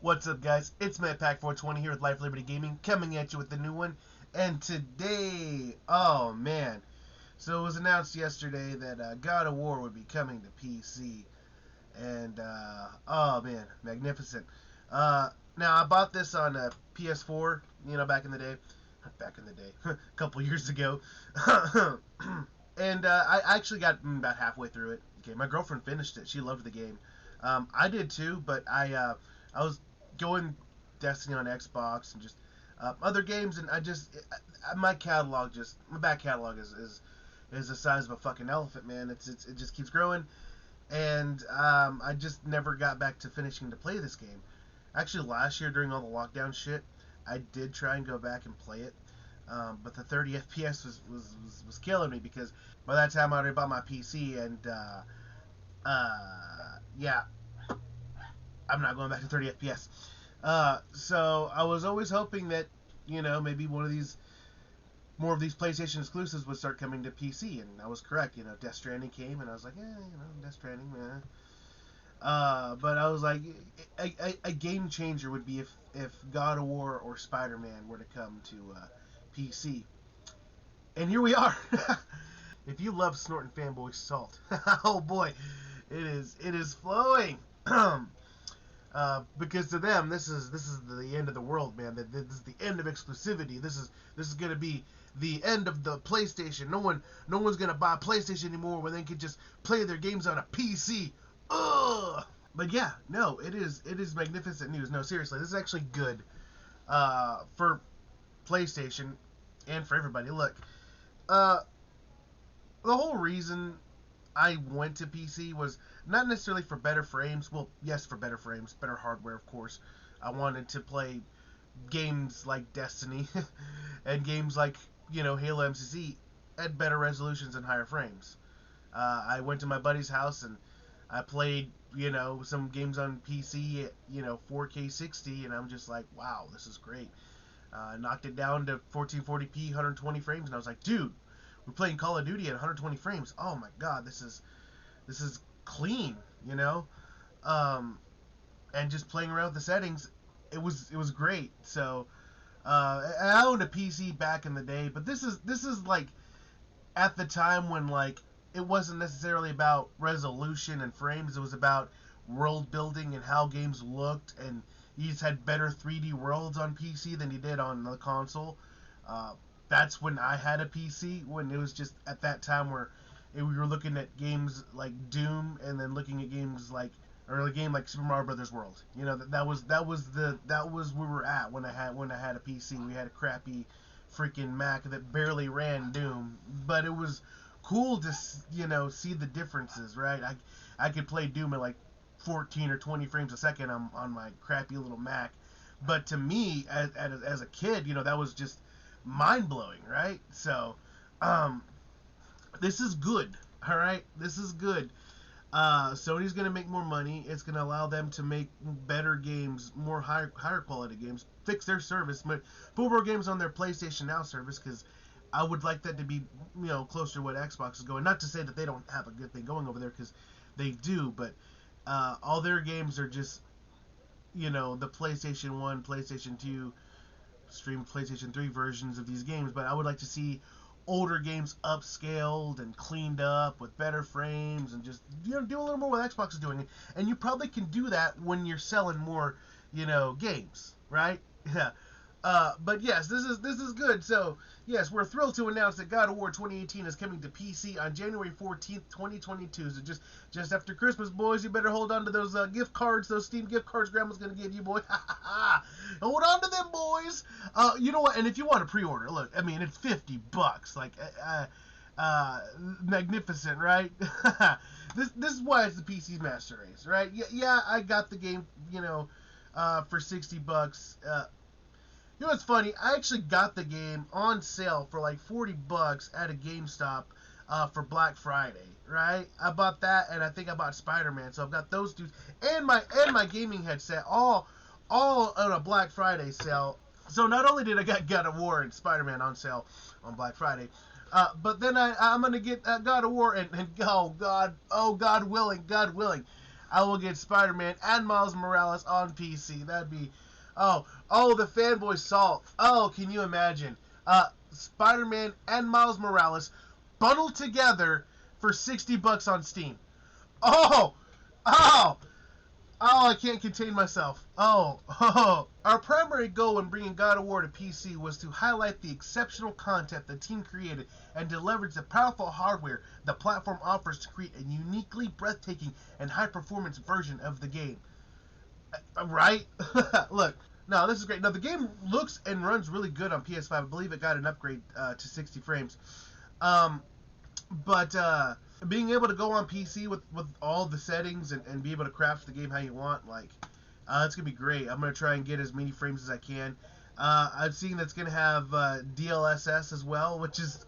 What's up, guys? It's MattPack420 here with Life Liberty Gaming, coming at you with the new one. And today, oh man, so it was announced yesterday that God of War would be coming to PC, and oh man, magnificent. Now I bought this on a PS4, back in the day, a couple years ago, and I actually got about halfway through it. Okay, my girlfriend finished it; she loved the game. I did too, but I was going Destiny on Xbox and just other games, and my back catalog is the size of a fucking elephant, man. It just keeps growing, and I just never got back to finishing to play this game. Actually, last year during all the lockdown shit, I did try and go back and play it, but the 30 FPS was killing me because by that time I already bought my PC, and yeah, I'm not going back to 30 FPS. So I was always hoping that maybe more of these PlayStation exclusives would start coming to PC, and I was correct. Death Stranding came, and I was like, Death Stranding, man. But I was like, a game changer would be if God of War or Spider-Man were to come to PC, and here we are. If you love snorting fanboy salt, oh boy, it is flowing. Because to them, this is the end of the world, man. This is the end of exclusivity. This is gonna be the end of the PlayStation. No one's gonna buy a PlayStation anymore when they can just play their games on a PC. Ugh. But yeah, no, it is magnificent news. No, seriously, this is actually good for PlayStation and for everybody. Look, the whole reason I went to PC was not necessarily for better frames. Well, yes, for better frames, better hardware, of course. I wanted to play games like Destiny and games like, Halo MCC at better resolutions and higher frames. I went to my buddy's house and I played, some games on PC at, 4K 60, and I'm just like, wow, this is great. Knocked it down to 1440p, 120 frames, and I was like, dude, we're playing Call of Duty at 120 frames. Oh my god, this is clean, and just playing around with the settings, it was great. So I owned a PC back in the day, but this is like at the time when like it wasn't necessarily about resolution and frames. It was about world building and how games looked, and you just had better 3D worlds on PC than you did on the console. That's when I had a PC, when it was just at that time where we were looking at games like Doom, and then looking at games like, or a game like Super Mario Brothers World. That was where we were at when I had a PC. We had a crappy freaking Mac that barely ran Doom, but it was cool to see the differences, right? I could play Doom at like 14 or 20 frames a second on my crappy little Mac, but to me as a kid, that was just mind blowing, right? So, this is good. All right, this is good. Sony's gonna make more money. It's gonna allow them to make better games, more higher quality games. Fix their service, but put more games on their PlayStation Now service, because I would like that to be closer to what Xbox is going. Not to say that they don't have a good thing going over there, because they do, but all their games are just the PlayStation 1, PlayStation 2, stream PlayStation 3 versions of these games. But I would like to see older games upscaled and cleaned up with better frames, and just do a little more what Xbox is doing. And you probably can do that when you're selling more games, right? Yeah. But yes, this is good. So yes, we're thrilled to announce that God of War 2018 is coming to PC on January 14th, 2022. So just after Christmas, boys, you better hold on to those gift cards, those Steam gift cards Grandma's gonna give you, boy. Hold on to them, boys. You know what? And if you want to pre-order, look, I mean, it's $50. Like, magnificent, right? This is why it's the PC Master Race, right? Yeah, I got the game, for $60. What's funny? I actually got the game on sale for like $40 at a GameStop for Black Friday, right? I bought that, and I think I bought Spider-Man. So I've got those two, and my gaming headset, all on a Black Friday sale. So not only did I get God of War and Spider-Man on sale on Black Friday, but then I'm gonna get God of War, and oh God willing, I will get Spider-Man and Miles Morales on PC. That'd be, the fanboy salt. Oh, can you imagine? Spider-Man and Miles Morales bundled together for $60 on Steam. Oh, oh, I can't contain myself. Oh. Our primary goal in bringing God of War to PC was to highlight the exceptional content the team created and to leverage the powerful hardware the platform offers to create a uniquely breathtaking and high-performance version of the game. Right? Look, no, this is great. Now, the game looks and runs really good on PS5. I believe it got an upgrade to 60 frames. But being able to go on PC with all the settings and be able to craft the game how you want, like, it's going to be great. I'm going to try and get as many frames as I can. I've seen that's going to have DLSS as well, which is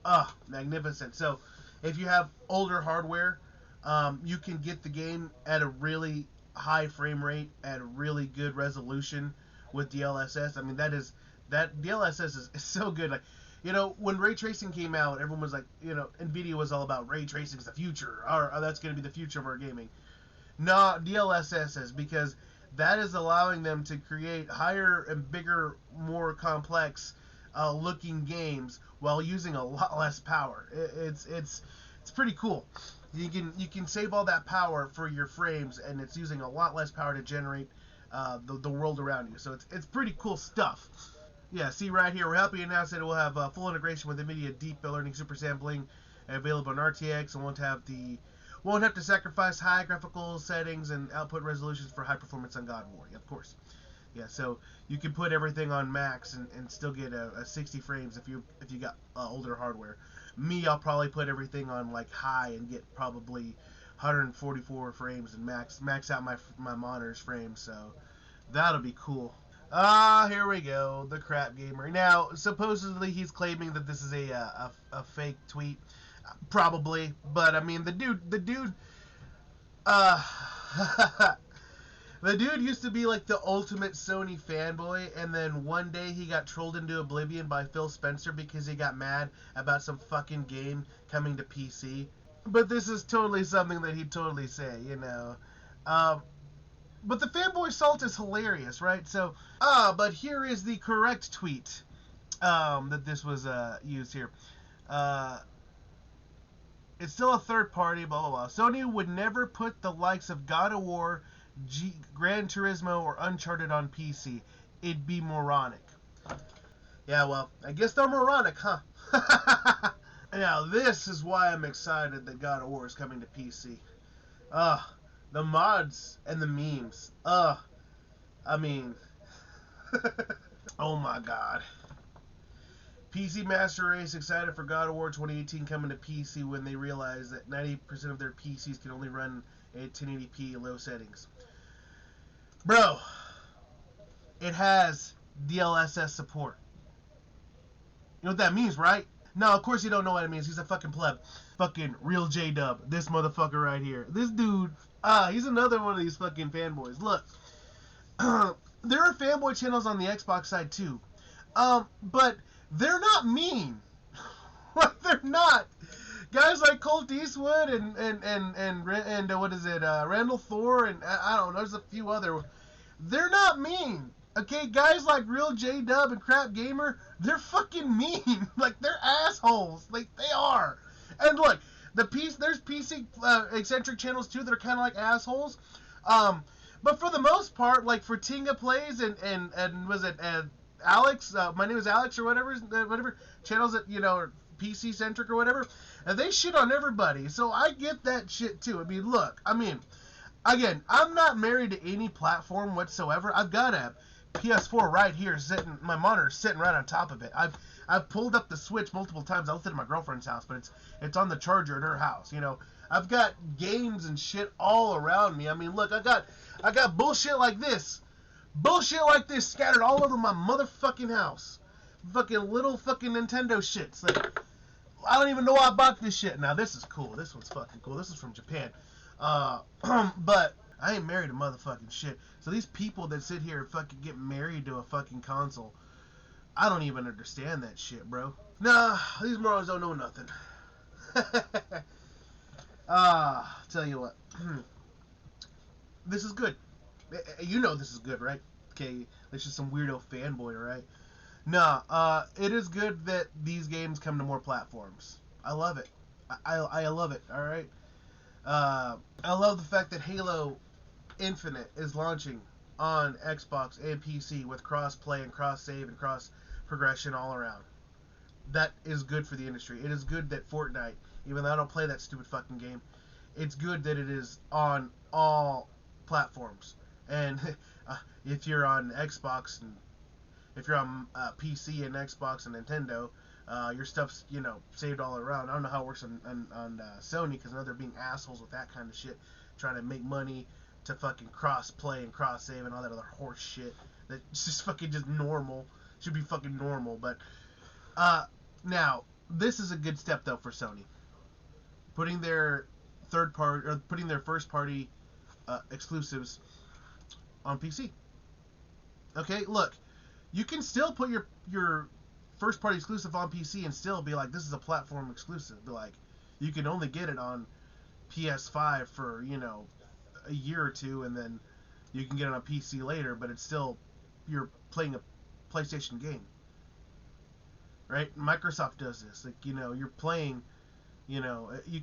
magnificent. So if you have older hardware, you can get the game at a really high frame rate at a really good resolution with DLSS. I mean, that DLSS is so good. Like, when ray tracing came out, everyone was like, Nvidia was all about ray tracing is the future, or that's going to be the future of our gaming. No, DLSS is, because that is allowing them to create higher and bigger, more complex looking games while using a lot less power. It's pretty cool. You can save all that power for your frames, and it's using a lot less power to generate the world around you. So it's pretty cool stuff. Yeah, see right here, we're happy to announce that it will have full integration with NVIDIA Deep Learning Super Sampling, available on RTX, and won't have to sacrifice high graphical settings and output resolutions for high performance on God of War. Yeah, of course. Yeah, so you can put everything on max and still get a 60 frames if you got older hardware. Me, I'll probably put everything on like high and get probably 144 frames and max out my monitor's frames. So that'll be cool. Here we go, the crap gamer. Now, supposedly he's claiming that this is a fake tweet, probably, but I mean the dude, the dude used to be like the ultimate Sony fanboy, and then one day he got trolled into oblivion by Phil Spencer because he got mad about some fucking game coming to PC. But this is totally something that he'd totally say, But the fanboy salt is hilarious, right? So, but here is the correct tweet that this was used here. It's still a third party, blah, blah, blah. Sony would never put the likes of God of War, Gran Turismo, or Uncharted on PC. It'd be moronic. Yeah, well, I guess they're moronic, huh? Now, this is why I'm excited that God of War is coming to PC. The mods and the memes. I mean, oh my god. PC Master Race excited for God of War 2018 coming to PC when they realize that 90% of their PCs can only run at 1080p low settings. Bro, it has DLSS support. You know what that means, right? No, of course you don't know what it means. He's a fucking pleb. Fucking real J-Dub. This motherfucker right here. This dude, he's another one of these fucking fanboys. Look, there are fanboy channels on the Xbox side too. But they're not mean. They're not. Guys like Colt Eastwood and what is it, Randall Thor, and I don't know, there's a few other. They're not mean. Okay, guys like Real J-Dub and Crap Gamer, they're fucking mean. Like, they're assholes. Like, they are. And look, there's PC eccentric channels too that are kind of like assholes. But for the most part, like for Tinga Plays and was it Alex? My name is Alex or whatever channels that are PC centric or whatever. And they shit on everybody, so I get that shit too. I mean, look, again, I'm not married to any platform whatsoever. I've got a PS4 right here sitting, my monitor's sitting right on top of it. I've pulled up the Switch multiple times. I left it at my girlfriend's house, but it's on the charger at her house. I've got games and shit all around me. I mean, look, I got bullshit like this scattered all over my motherfucking house. Fucking little fucking Nintendo shits. Like, I don't even know why I bought this shit. Now this is cool. This one's fucking cool. This is from Japan. But I ain't married to motherfucking shit. So these people that sit here and fucking get married to a fucking console, I don't even understand that shit, bro. Nah, these morons don't know nothing. Tell you what. This is good. You know this is good, right? Okay, it's just some weirdo fanboy, right? Nah, it is good that these games come to more platforms. I love it. I love it. All right. I love the fact that Halo Infinite is launching on Xbox and PC with cross play and cross save and cross progression all around. That is good for the industry. It is good that Fortnite, even though I don't play that stupid fucking game, it's good that it is on all platforms. And if you're on Xbox and if you're on PC and Xbox and Nintendo, your stuff's saved all around. I don't know how it works on Sony because I know they're being assholes with that kind of shit, trying to make money to fucking cross play and cross save and all that other horse shit. That's just fucking just normal. Should be fucking normal. But now this is a good step though for Sony, putting their putting their first party exclusives on PC. Okay, look, you can still put your first party exclusive on PC and still be like, this is a platform exclusive. Be like, you can only get it on PS5 for a year or two, and then you can get it on PC later. But it's still you're playing a PlayStation game, right? Microsoft does this. Like you're playing. You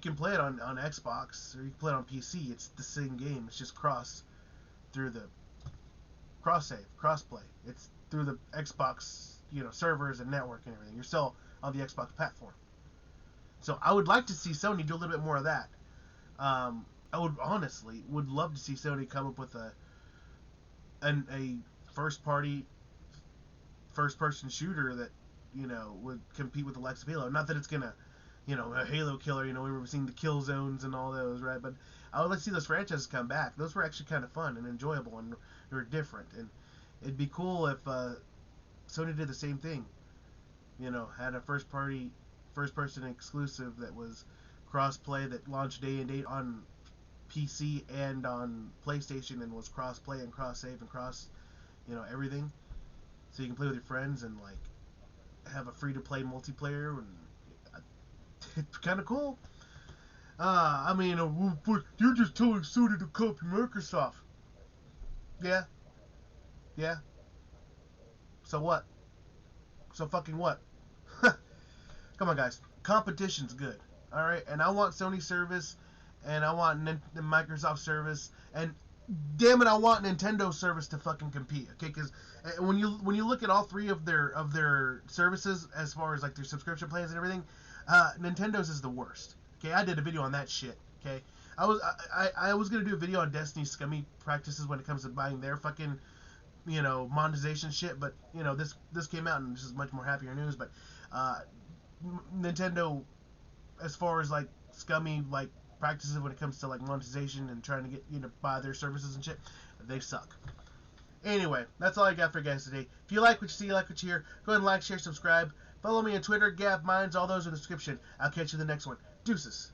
can play it on Xbox or you can play it on PC. It's the same game. It's just through the cross save, cross play. It's through the Xbox, servers and network and everything. You're still on the Xbox platform. So I would like to see Sony do a little bit more of that. I would honestly love to see Sony come up with a first party, first person shooter that would compete with the likes of Halo. Not that it's gonna a Halo killer. We were seeing the kill zones and all those, right? But I would like to see those franchises come back. Those were actually kind of fun and enjoyable, and they were different. And it'd be cool if Sony did the same thing. Had a first person exclusive that was cross play that launched day and date on PC and on PlayStation and was cross play and cross save and cross, everything. So you can play with your friends and like have a free to play multiplayer, and it's kind of cool. I mean, you're just telling Sony to copy Microsoft. Yeah, yeah. So what? So fucking what? Come on, guys. Competition's good. All right, and I want Sony service, and I want Microsoft service, and damn it, I want Nintendo service to fucking compete. Okay, because when you look at all three of their services as far as like their subscription plans and everything, Nintendo's is the worst. Okay, I did a video on that shit. Okay, I was gonna do a video on Destiny's scummy practices when it comes to buying their fucking monetization shit, but this came out and this is much more happier news. But Nintendo, as far as like scummy like practices when it comes to like monetization and trying to get buy their services and shit, they suck. Anyway, that's all I got for you guys today. If you like what you see, you like what you hear, go ahead and like, share, subscribe. Follow me on Twitter, Gab Minds, all those in the description. I'll catch you in the next one. Deuces.